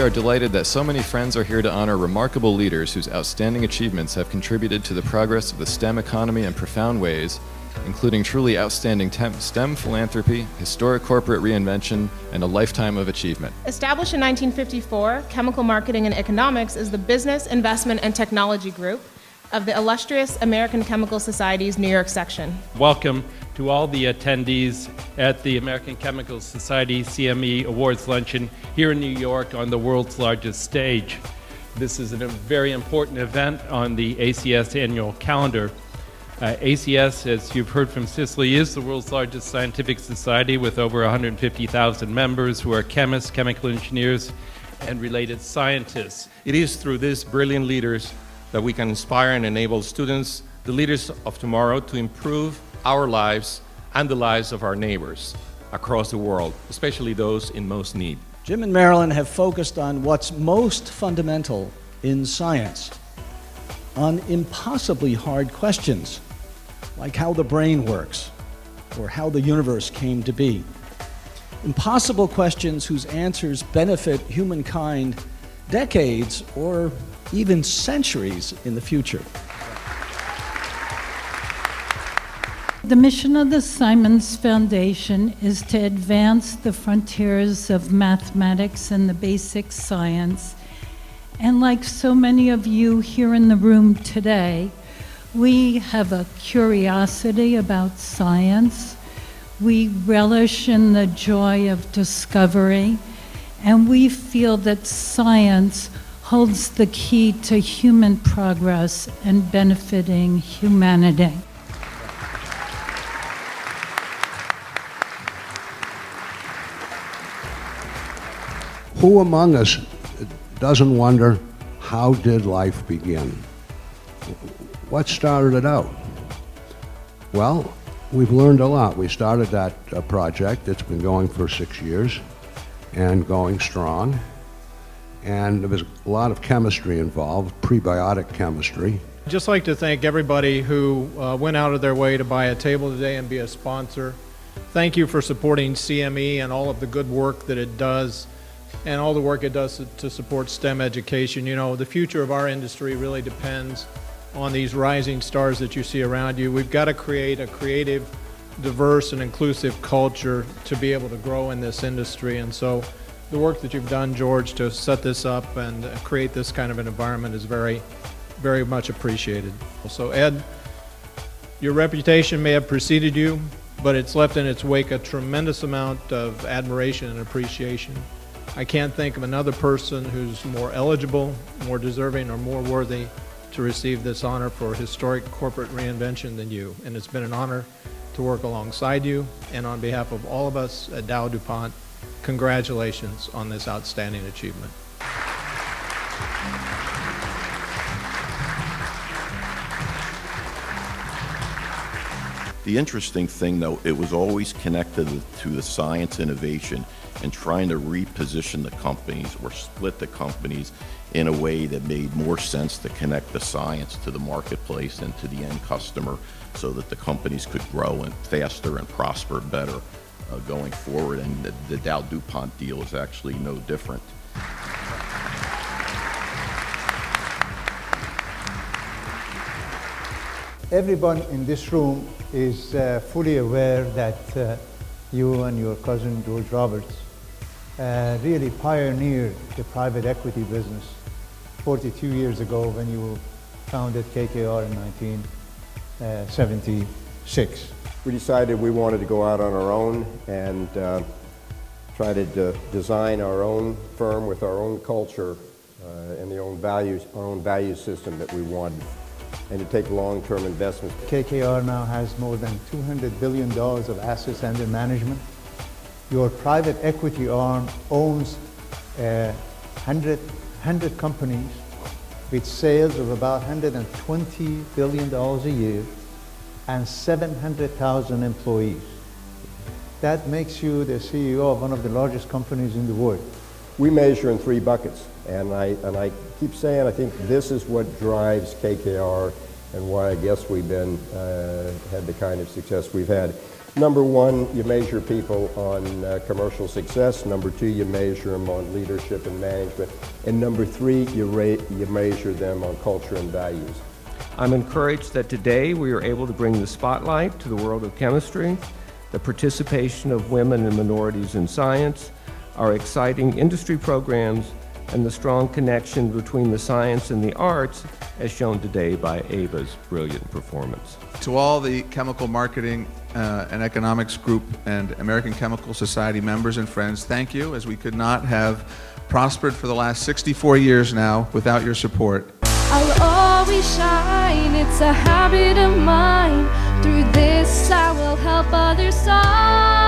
are delighted that so many friends are here to honor remarkable leaders whose outstanding achievements have contributed to the progress of the STEM economy in profound ways, including truly outstanding STEM philanthropy, historic corporate reinvention, and a lifetime of achievement. Established in 1954, Chemical Marketing and Economics is the business, investment, and technology group of the illustrious American Chemical Society's New York section. Welcome to all the attendees at the American Chemical Society CME Awards Luncheon here in New York on the world's largest stage. This is a very important event on the ACS annual calendar. ACS, as you've heard from Cicely, is the world's largest scientific society with over 150,000 members who are chemists, chemical engineers, and related scientists. It is through these brilliant leaders that we can inspire and enable students, the leaders of tomorrow, to improve our lives and the lives of our neighbors across the world, especially those in most need. Jim and Marilyn have focused on what's most fundamental in science, on impossibly hard questions, like how the brain works or how the universe came to be. Impossible questions whose answers benefit humankind decades or even centuries in the future. The mission of the Simons Foundation is to advance the frontiers of mathematics and the basic science. And like so many of you here in the room today, we have a curiosity about science. We relish in the joy of discovery, and we feel that science holds the key to human progress and benefiting humanity. Who among us doesn't wonder, how did life begin? What started it out? Well, we've learned a lot. We started that project. It's been going for 6 years and going strong. And there was a lot of chemistry involved, prebiotic chemistry. I'd just like to thank everybody who went out of their way to buy a table today and be a sponsor. Thank you for supporting CME and all of the good work that it does, and all the work it does to support STEM education. You know, the future of our industry really depends on these rising stars that you see around you. We've got to create a creative, diverse, and inclusive culture to be able to grow in this industry. And so the work that you've done, George, to set this up and create this kind of an environment is very, very much appreciated. So Ed, your reputation may have preceded you, but it's left in its wake a tremendous amount of admiration and appreciation. I can't think of another person who's more eligible, more deserving, or more worthy to receive this honor for historic corporate reinvention than you. And it's been an honor to work alongside you. And on behalf of all of us at DowDuPont, congratulations on this outstanding achievement. The interesting thing, though, it was always connected to the science innovation and trying to reposition the companies or split the companies in a way that made more sense to connect the science to the marketplace and to the end customer so that the companies could grow and faster and prosper better going forward. And the DowDuPont deal is actually no different. Everyone in this room is fully aware that you and your cousin George Roberts really pioneered the private equity business 42 years ago when you founded KKR in 1976. We decided we wanted to go out on our own and try to design our own firm with our own culture and our own value system that we wanted, and to take long-term investments. KKR now has more than $200 billion of assets under management. Your private equity arm owns 100 companies with sales of about $120 billion a year and 700,000 employees. That makes you the CEO of one of the largest companies in the world. We measure in 3 buckets, and I keep saying I think this is what drives KKR and why I guess we've had the kind of success we've had. Number one, you measure people on commercial success. Number two, you measure them on leadership and management. And number three, you measure them on culture and values. I'm encouraged that today we are able to bring the spotlight to the world of chemistry, the participation of women and minorities in science, our exciting industry programs, and the strong connection between the science and the arts, as shown today by Ava's brilliant performance. To all the Chemical Marketing and Economics Group and American Chemical Society members and friends, thank you, as we could not have prospered for the last 64 years now without your support. I'll always shine, it's a habit of mine. Through this I will help others shine.